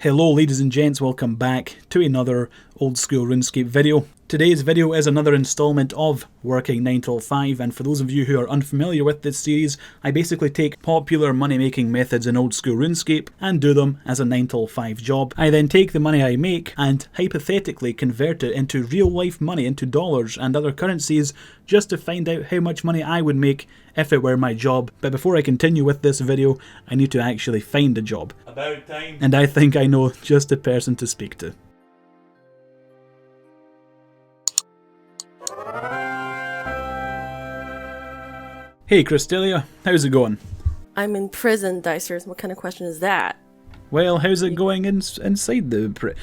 Hello ladies and gents, welcome back to another old school RuneScape video. Today's video is another installment of Working 9 till 5, and for those of you who are unfamiliar with this series, I basically take popular money making methods in old school RuneScape and do them as a 9 till 5 job. I then take the money I make and hypothetically convert it into real life money, into dollars and other currencies, just to find out how much money I would make if it were my job. But before I continue with this video, I need to actually find a job. About time. And I think I know just the person to speak to. Hey Cristelia, how's it going? I'm in prison, Dicers. What kind of question is that? Well, how's it going inside the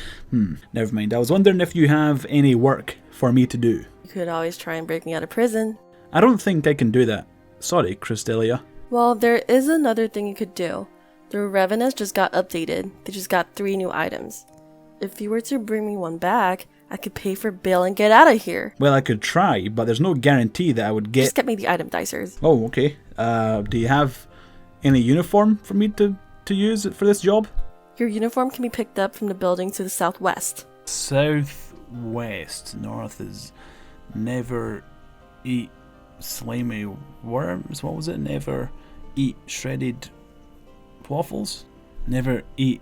never mind. I was wondering if you have any work for me to do. You could always try and break me out of prison. I don't think I can do that. Sorry, Cristelia. Well, there is another thing you could do. The Revenants just got updated. They just got 3 new items. If you were to bring me one back, I could pay for bail and get out of here. Well, I could try, but there's no guarantee that I would get... Just get me the item, Dicers. Oh, okay. Do you have any uniform for me to use for this job? Your uniform can be picked up from the building to the southwest. Southwest. North is never eat slimy worms. What was it? Never eat shredded waffles. Never eat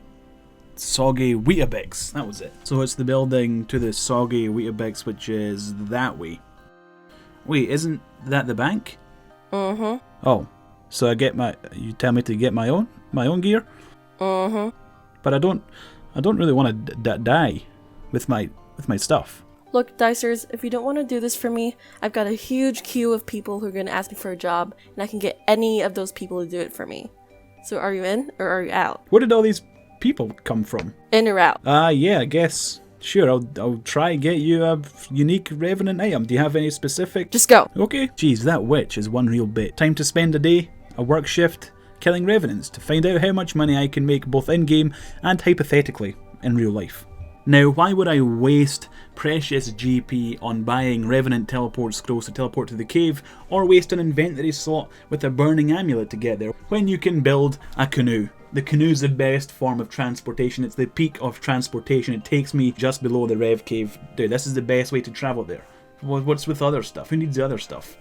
soggy Weetabix. That was it. So it's the building to the soggy Weetabix, which is that way. Wait, isn't that the bank? Mm-hmm. Oh, so I get you tell me to get my own gear? Mm-hmm. But I don't really want to die with my stuff. Look, Dicers, if you don't want to do this for me, I've got a huge queue of people who are going to ask me for a job, and I can get any of those people to do it for me. So are you in, or are you out? Where did all these people come from? In or out? Yeah, I guess. Sure, I'll try and get you a unique Revenant item. Do you have any specific? Just go. Okay. Jeez, that witch is one real bit. Time to spend a day, a work shift, killing Revenants to find out how much money I can make both in-game and hypothetically in real life. Now, why would I waste precious GP on buying Revenant teleport scrolls to teleport to the cave, or waste an inventory slot with a burning amulet to get there, when you can build a canoe? The canoe's the best form of transportation. It's the peak of transportation. It takes me just below the Rev Cave. Dude, this is the best way to travel there. What's with other stuff? Who needs the other stuff?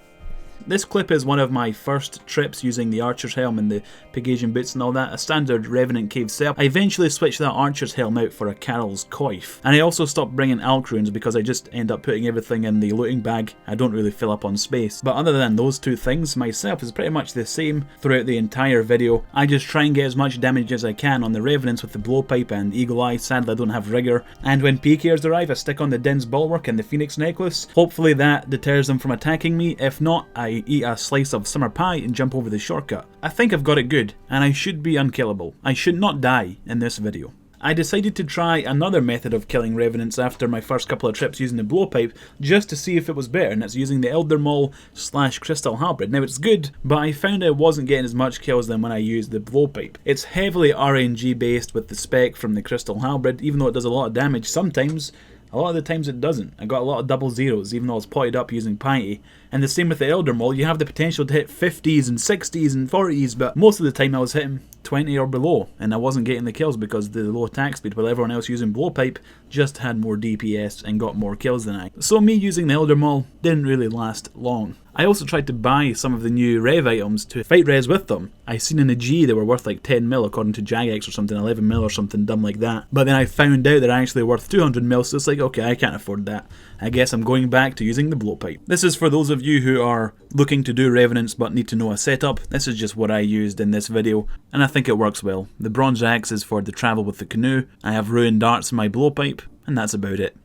This clip is one of my first trips using the Archer's Helm and the Pegasian boots and all that, a standard Revenant cave setup. I eventually switched that Archer's Helm out for a Carol's Coif. And I also stopped bringing Alk runes because I just end up putting everything in the looting bag. I don't really fill up on space. But other than those two things, my setup is pretty much the same throughout the entire video. I just try and get as much damage as I can on the Revenants with the Blowpipe and Eagle Eye. Sadly, I don't have Rigor. And when PKers arrive, I stick on the Din's Bulwark and the Phoenix Necklace. Hopefully that deters them from attacking me. If not, I eat a slice of summer pie and jump over the shortcut. I think I've got it good, and I should be unkillable. I should not die in this video. I decided to try another method of killing Revenants after my first couple of trips using the Blowpipe, just to see if it was better, and that's using the Elder Maul / Crystal Halberd. Now it's good, but I found I wasn't getting as much kills than when I used the Blowpipe. It's heavily RNG based with the spec from the Crystal Halberd, even though it does a lot of damage sometimes. A lot of the times it doesn't. I got a lot of double zeros, even though I was potted up using Piety. And the same with the Elder Maul, you have the potential to hit 50s and 60s and 40s, but most of the time I was hitting 20 or below, and I wasn't getting the kills because the low attack speed, while everyone else using Blowpipe just had more DPS and got more kills than I. So me using the Elder Maul didn't really last long. I also tried to buy some of the new Rev items to fight Res with them. I seen in a G they were worth like 10 mil according to Jagex or something, 11 mil or something dumb like that. But then I found out they're actually worth 200 mil, so it's like, okay, I can't afford that. I guess I'm going back to using the Blowpipe. This is for those of you who are looking to do Revenants but need to know a setup. This is just what I used in this video, and I think it works well. The Bronze Axe is for the travel with the canoe. I have Ruined Darts in my Blowpipe, and that's about it.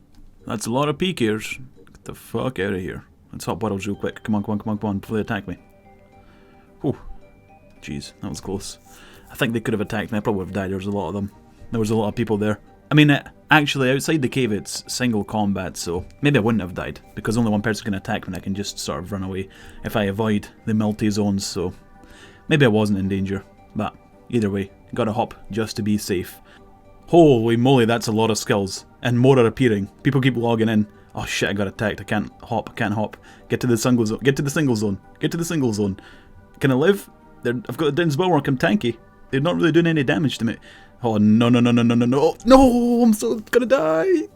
That's a lot of PKers. Get the fuck out of here. Let's hop bottles real quick. Come on, come on, come on, come on, before they attack me. Whew. Jeez, that was close. I think they could have attacked me. I probably would have died. There was a lot of them. There was a lot of people there. I mean, actually, outside the cave it's single combat, so maybe I wouldn't have died, because only one person can attack me and I can just sort of run away if I avoid the multi-zones, so maybe I wasn't in danger. But either way, gotta hop just to be safe. Holy moly, that's a lot of skills. And more are appearing. People keep logging in. Oh shit, I got attacked. I can't hop, I can't hop. Get to the single zone. Get to the single zone. Get to the single zone. Can I live? I've got a Din's Bulwark, I'm tanky. They're not really doing any damage to me. Oh, no, no, no, no, no, no, no. No, I'm so gonna die.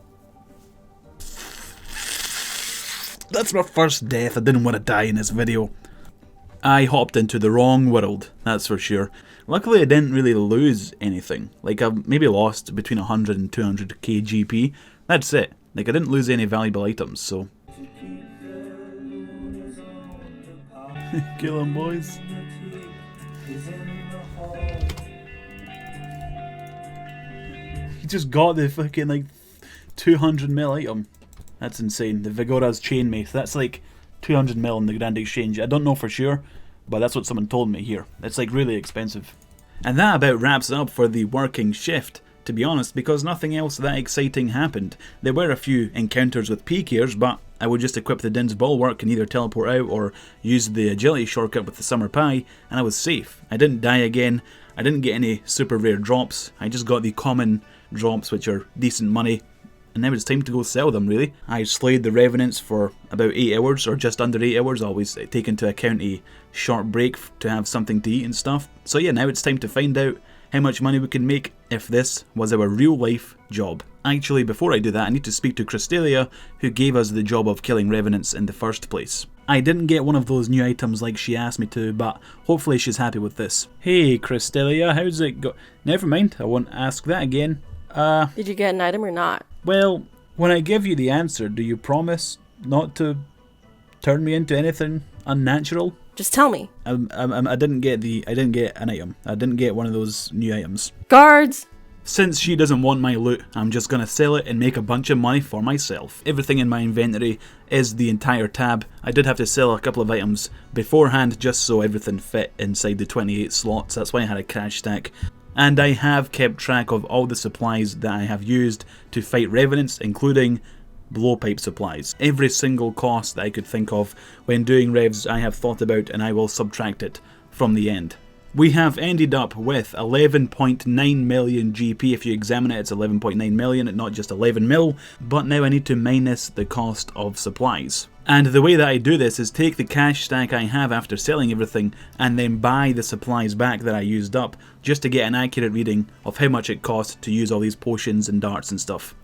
That's my first death. I didn't want to die in this video. I hopped into the wrong world, that's for sure. Luckily, I didn't really lose anything. Like, I maybe lost between 100 and 200k GP. That's it. Like, I didn't lose any valuable items, so... Kill him, boys. He just got the fucking, like, 200 mil item. That's insane. The Vigora's Chainmail. That's like 200 mil in the Grand Exchange. I don't know for sure, but that's what someone told me here. It's like really expensive. And that about wraps it up for the working shift, to be honest, because nothing else that exciting happened. There were a few encounters with PKers, but I would just equip the Din's Bulwark and either teleport out or use the agility shortcut with the Summer Pie, and I was safe. I didn't die again. I didn't get any super rare drops. I just got the common drops, which are decent money. And now it's time to go sell them, really. I slayed the Revenants for about 8 hours, or just under 8 hours, always take into account a short break to have something to eat and stuff. So yeah, now it's time to find out how much money we can make if this was our real life job. Actually, before I do that, I need to speak to Crystalia, who gave us the job of killing Revenants in the first place. I didn't get one of those new items like she asked me to, but hopefully she's happy with this. Hey Crystalia, how's it go? Never mind, I won't ask that again. Did you get an item or not? Well, when I give you the answer, do you promise not to turn me into anything unnatural? Just tell me. I didn't get an item. I didn't get one of those new items. Guards! Since she doesn't want my loot, I'm just gonna sell it and make a bunch of money for myself. Everything in my inventory is the entire tab. I did have to sell a couple of items beforehand just so everything fit inside the 28 slots. That's why I had a cash stack. And I have kept track of all the supplies that I have used to fight Revenants, including blowpipe supplies. Every single cost that I could think of when doing revs I have thought about, and I will subtract it from the end. We have ended up with 11.9 million GP. If you examine it, it's 11.9 million, not just 11 mil, but now I need to minus the cost of supplies. And the way that I do this is take the cash stack I have after selling everything and then buy the supplies back that I used up, just to get an accurate reading of how much it cost to use all these potions and darts and stuff.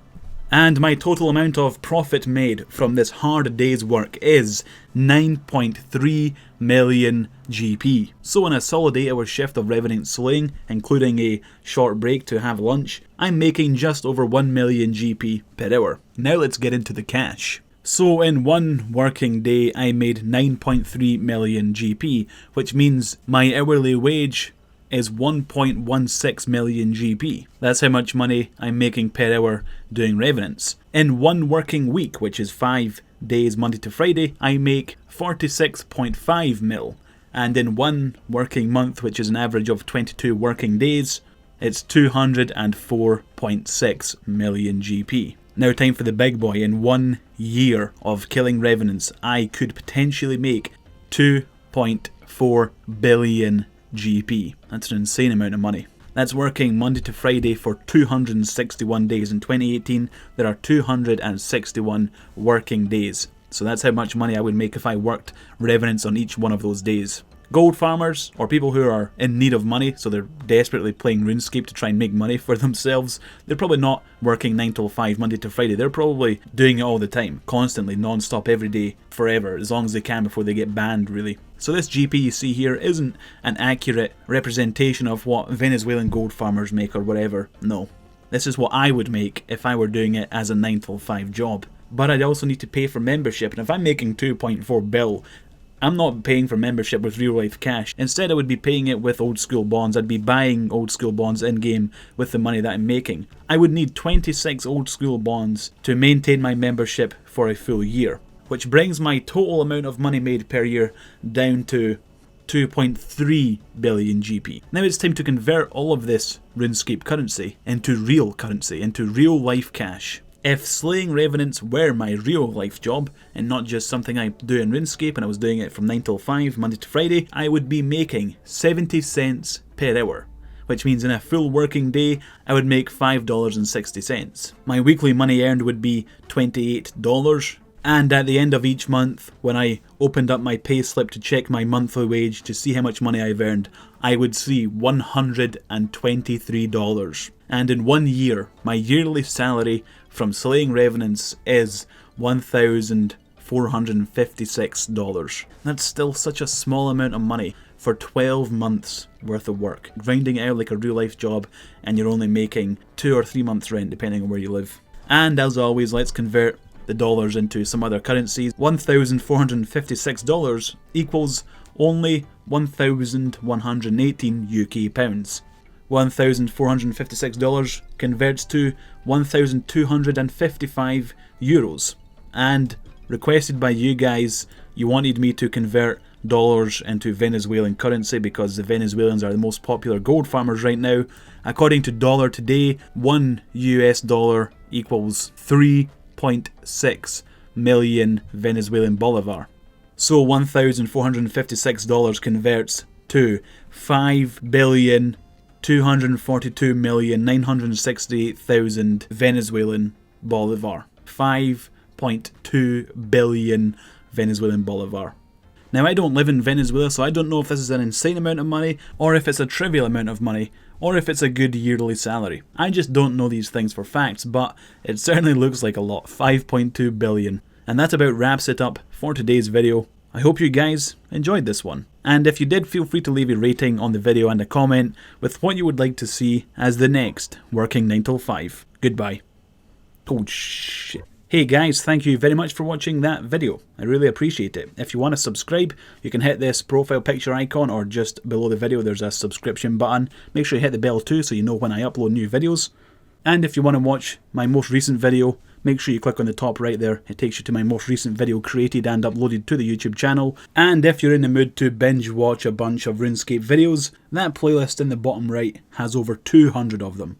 And my total amount of profit made from this hard day's work is 9.3 million GP. So in a solid 8-hour shift of Revenant slaying, including a short break to have lunch, I'm making just over 1 million GP per hour. Now let's get into the cash. So in one working day I made 9.3 million GP, which means my hourly wage is 1.16 million GP. That's how much money I'm making per hour doing Revenants. In one working week, which is 5 days Monday to Friday, I make 46.5 mil. And in one working month, which is an average of 22 working days, it's 204.6 million GP. Now time for the big boy. In 1 year of killing Revenants, I could potentially make 2.4 billion GP. That's an insane amount of money. That's working Monday to Friday for 261 days. In 2018, there are 261 working days. So that's how much money I would make if I worked Revenants on each one of those days. Gold farmers, or people who are in need of money, so they're desperately playing RuneScape to try and make money for themselves, they're probably not working 9 till 5 Monday to Friday. They're probably doing it all the time, constantly, non-stop, every day, forever, as long as they can before they get banned, really. So this GP you see here isn't an accurate representation of what Venezuelan gold farmers make or whatever. No. This is what I would make if I were doing it as a 9 till 5 job. But I'd also need to pay for membership, and if I'm making 2.4 bill, I'm not paying for membership with real life cash. Instead I would be paying it with old school bonds. I'd be buying old school bonds in game with the money that I'm making. I would need 26 old school bonds to maintain my membership for a full year, which brings my total amount of money made per year down to 2.3 billion GP. Now it's time to convert all of this RuneScape currency into real currency, into real life cash. If slaying Revenants were my real life job, and not just something I do in RuneScape and I was doing it from 9 till 5, Monday to Friday, I would be making 70 cents per hour, which means in a full working day, I would make $5.60. My weekly money earned would be $28, And at the end of each month, when I opened up my pay slip to check my monthly wage to see how much money I've earned, I would see $123. And in 1 year, my yearly salary from slaying Revenants is $1,456. That's still such a small amount of money for 12 months worth of work. Grinding it out like a real life job, and you're only making 2 or 3 months rent depending on where you live. And as always, let's convert the dollars into some other currencies. $1,456 equals only 1,118 UK pounds. $1,456 converts to 1,255 euros. And requested by you guys, you wanted me to convert dollars into Venezuelan currency because the Venezuelans are the most popular gold farmers right now. According to Dollar Today, $1 US equals 3.6 million Venezuelan bolivar. So $1,456 converts to 5,242,968,000 Venezuelan bolivar. 5.2 billion Venezuelan bolivar. Now, I don't live in Venezuela, so I don't know if this is an insane amount of money, or if it's a trivial amount of money, or if it's a good yearly salary. I just don't know these things for facts, but it certainly looks like a lot. 5.2 billion. And that about wraps it up for today's video. I hope you guys enjoyed this one. And if you did, feel free to leave a rating on the video and a comment with what you would like to see as the next Working 9 till 5. Goodbye. Oh shit. Hey guys, thank you very much for watching that video. I really appreciate it. If you want to subscribe, you can hit this profile picture icon, or just below the video there's a subscription button. Make sure you hit the bell too so you know when I upload new videos. And if you want to watch my most recent video, make sure you click on the top right there. It takes you to my most recent video created and uploaded to the YouTube channel. And if you're in the mood to binge watch a bunch of RuneScape videos, that playlist in the bottom right has over 200 of them.